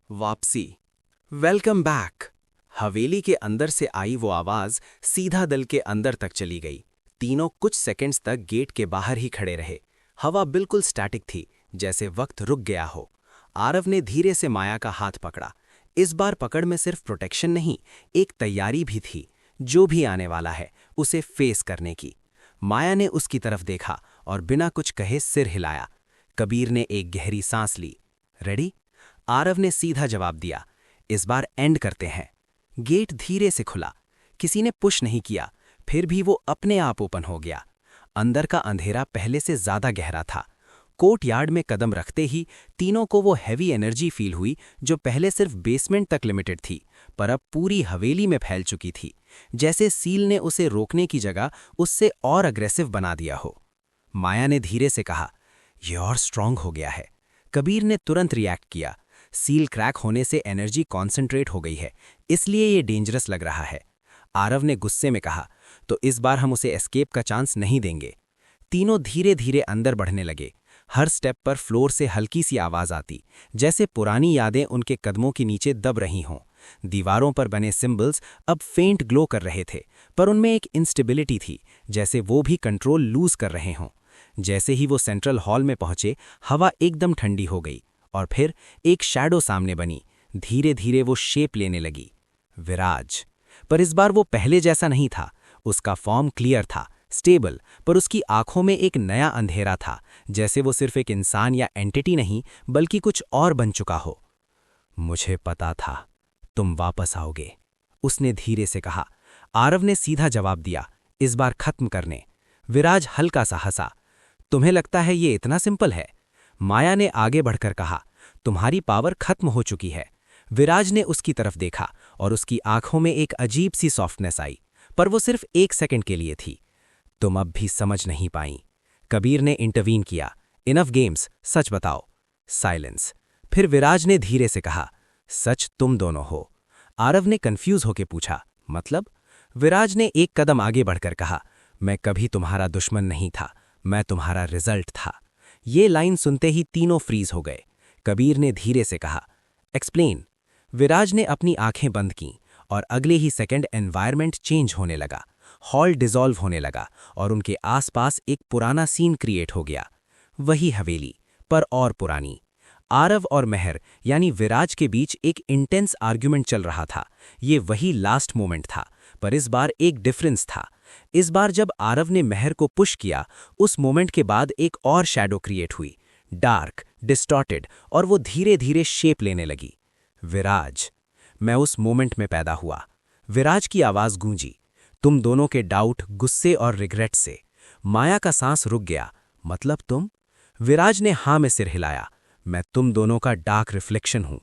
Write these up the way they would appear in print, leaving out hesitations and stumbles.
वापसी। Welcome back. हवेली के अंदर से आई वो आवाज सीधा दिल के अंदर तक चली गई। तीनों कुछ सेकंड्स तक गेट के बाहर ही खड़े रहे। हवा बिल्कुल स्टैटिक थी, जैसे वक्त रुक गया हो। आरव ने धीरे से माया का हाथ पकड़ा। इस बार पकड़ में सिर्फ प्रोटेक्शन नहीं, एक तैयारी भी थी, जो भी आने वाला है उसे फेस करने की। माया ने उसकी तरफ देखा और बिना कुछ कहे सिर हिलाया। कबीर ने एक गहरी सांस ली। रेडी? आरव ने सीधा जवाब दिया। इस बार एंड करते हैं। गेट धीरे से खुला। किसी ने पुश नहीं किया, फिर भी वो अपने आप ओपन हो गया। अंदर का अंधेरा पहले से ज्यादा गहरा था। कोर्ट यार्ड में कदम रखते ही तीनों को वो हैवी एनर्जी फील हुई, जो पहले सिर्फ बेसमेंट तक लिमिटेड थी, पर अब पूरी हवेली में फैल चुकी थी। जैसे सील ने उसे रोकने की जगह उससे और अग्रेसिव बना दिया हो। माया ने धीरे से कहा, यह और स्ट्रांग हो गया है। कबीर ने तुरंत रिएक्ट किया। सील क्रैक होने से एनर्जी कॉन्सेंट्रेट हो गई है, इसलिए ये डेंजरस लग रहा है। आरव ने गुस्से में कहा, तो इस बार हम उसे एस्केप का चांस नहीं देंगे। तीनों धीरे धीरे अंदर बढ़ने लगे। हर स्टेप पर फ्लोर से हल्की सी आवाज आती, जैसे पुरानी यादें उनके कदमों के नीचे दब रही हों। दीवारों पर बने सिंबल्स अब फेंट ग्लो कर रहे थे, पर उनमें एक इंस्टेबिलिटी थी, जैसे वो भी कंट्रोल लूज कर रहे हों। जैसे ही वो सेंट्रल हॉल में पहुंचे, हवा एकदम ठंडी हो गई और फिर एक शैडो सामने बनी। धीरे धीरे वो शेप लेने लगी। विराज। पर इस बार वो पहले जैसा नहीं था। उसका फॉर्म क्लियर था, स्टेबल, पर उसकी आंखों में एक नया अंधेरा था, जैसे वो सिर्फ एक इंसान या एंटिटी नहीं, बल्कि कुछ और बन चुका हो। मुझे पता था तुम वापस आओगे, उसने धीरे से कहा। आरव ने सीधा जवाब दिया, इस बार खत्म करने। विराज हल्का सा हंसा। तुम्हें लगता है ये इतना सिंपल है? माया ने आगे बढ़कर कहा, तुम्हारी पावर खत्म हो चुकी है। विराज ने उसकी तरफ देखा और उसकी आंखों में एक अजीब सी सॉफ्टनेस आई, पर वो सिर्फ 1 सेकंड के लिए थी। तुम अब भी समझ नहीं पाई। कबीर ने इंटरवीन किया, इनफ गेम्स, सच बताओ। साइलेंस। फिर विराज ने धीरे से कहा, सच तुम दोनों हो। आरव ने कंफ्यूज होकर पूछा, मतलब? विराज ने एक कदम आगे बढ़कर कहा, मैं कभी तुम्हारा दुश्मन नहीं था, मैं तुम्हारा रिजल्ट था। ये लाइन सुनते ही तीनों फ्रीज हो गए। कबीर ने धीरे से कहा, एक्सप्लेन। विराज ने अपनी आंखें बंद कीं और अगले ही सेकंड एनवायरनमेंट चेंज होने लगा। हॉल डिसॉल्व होने लगा और उनके आसपास एक पुराना सीन क्रिएट हो गया। वही हवेली, पर और पुरानी। आरव और मेहर यानी विराज के बीच एक इंटेंस आर्ग्यूमेंट चल रहा था। ये वही लास्ट मोमेंट था, पर इस बार एक डिफरेंस था। इस बार जब आरव ने मेहर को पुश किया, उस मोमेंट के बाद एक और शैडो क्रिएट हुई, डार्क, डिस्टॉर्टेड, और वो धीरे धीरे शेप लेने लगी। विराज। मैं उस मोमेंट में पैदा हुआ। विराज की आवाज गूंजी, तुम दोनों के डाउट, गुस्से और रिग्रेट से। माया का सांस रुक गया। मतलब तुम? विराज ने हां में सिर हिलाया। मैं तुम दोनों का डार्क रिफ्लेक्शन हूं।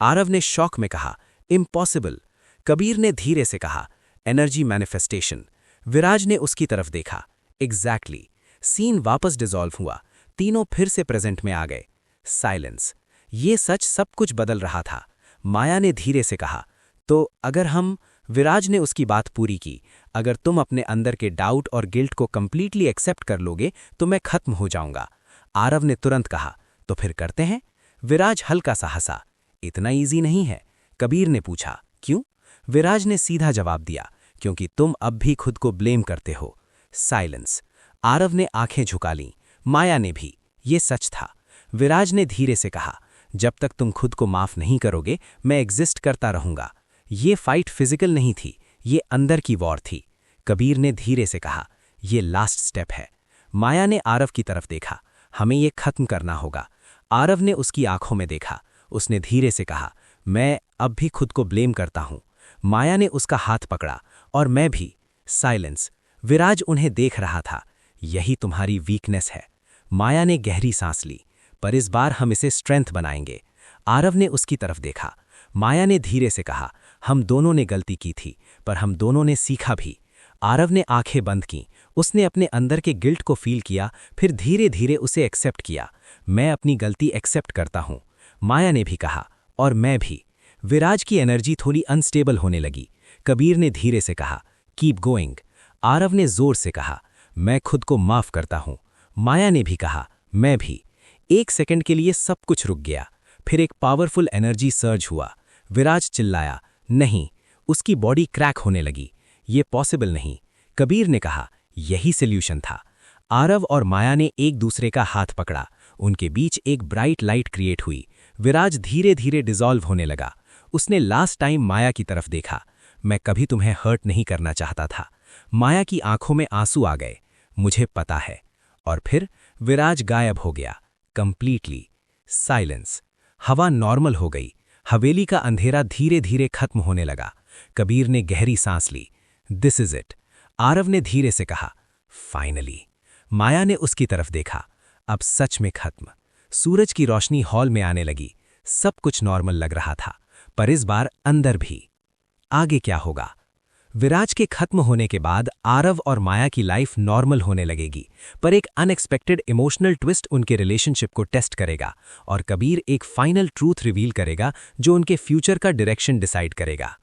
आरव ने शॉक में कहा, इम्पॉसिबल। कबीर ने धीरे से कहा, एनर्जी मैनिफेस्टेशन। विराज ने उसकी तरफ देखा। एग्जैक्टली। सीन वापस डिसॉल्व हुआ। तीनों फिर से प्रेजेंट में आ गए। साइलेंस। ये सच सब कुछ बदल रहा था। माया ने धीरे से कहा, तो अगर हम। विराज ने उसकी बात पूरी की, अगर तुम अपने अंदर के डाउट और गिल्ट को कंप्लीटली एक्सेप्ट कर लोगे तो मैं खत्म हो जाऊंगा। आरव ने तुरंत कहा, तो फिर करते हैं? विराज हल्का सा हंसा। इतना इजी नहीं है। कबीर ने पूछा, क्यों? विराज ने सीधा जवाब दिया, क्योंकि तुम अब भी खुद को ब्लेम करते हो। साइलेंस। आरव ने आंखें झुका लीं, माया ने भी। ये सच था। विराज ने धीरे से कहा, जब तक तुम खुद को माफ नहीं करोगे, मैं एग्जिस्ट करता रहूंगा। ये फाइट फिजिकल नहीं थी, ये अंदर की वॉर थी। कबीर ने धीरे से कहा, ये लास्ट स्टेप है। माया ने आरव की तरफ देखा, हमें ये खत्म करना होगा। आरव ने उसकी आंखों में देखा। उसने धीरे से कहा, मैं अब भी खुद को ब्लेम करता हूं। माया ने उसका हाथ पकड़ा, और मैं भी। साइलेंस। विराज उन्हें देख रहा था। यही तुम्हारी वीकनेस है। माया ने गहरी सांस ली, पर इस बार हम इसे स्ट्रेंथ बनाएंगे। आरव ने उसकी तरफ देखा। माया ने धीरे से कहा, हम दोनों ने गलती की थी, पर हम दोनों ने सीखा भी। आरव ने आंखें बंद की। उसने अपने अंदर के गिल्ट को फील किया, फिर धीरे धीरे उसे एक्सेप्ट किया। मैं अपनी गलती एक्सेप्ट करता हूं। माया ने भी कहा, और मैं भी। विराज की एनर्जी थोड़ी अनस्टेबल होने लगी। कबीर ने धीरे से कहा, कीप गोइंग। आरव ने जोर से कहा, मैं खुद को माफ करता हूं। माया ने भी कहा, मैं भी। 1 सेकंड के लिए सब कुछ रुक गया। फिर एक पावरफुल एनर्जी सर्ज हुआ। विराज चिल्लाया, नहीं। उसकी बॉडी क्रैक होने लगी। ये पॉसिबल नहीं। कबीर ने कहा, यही सॉल्यूशन था। आरव और माया ने एक दूसरे का हाथ पकड़ा। उनके बीच एक ब्राइट लाइट क्रिएट हुई। विराज धीरे धीरे डिसॉल्व होने लगा। उसने लास्ट टाइम माया की तरफ देखा। मैं कभी तुम्हें हर्ट नहीं करना चाहता था। माया की आंखों में आंसू आ गए। मुझे पता है। और फिर विराज गायब हो गया। Completely silence. हवा नॉर्मल हो गई। हवेली का अंधेरा धीरे धीरे खत्म होने लगा। कबीर ने गहरी सांस ली। This is it. आरव ने धीरे से कहा, फाइनली। माया ने उसकी तरफ देखा। अब सच में खत्म। सूरज की रोशनी हॉल में आने लगी। सब कुछ नॉर्मल लग रहा था, पर इस बार अंदर भी। आगे क्या होगा? विराज के खत्म होने के बाद आरव और माया की लाइफ नॉर्मल होने लगेगी, पर एक अनएक्सपेक्टेड इमोशनल ट्विस्ट उनके रिलेशनशिप को टेस्ट करेगा और कबीर एक फाइनल ट्रूथ रिवील करेगा जो उनके फ्यूचर का डायरेक्शन डिसाइड करेगा।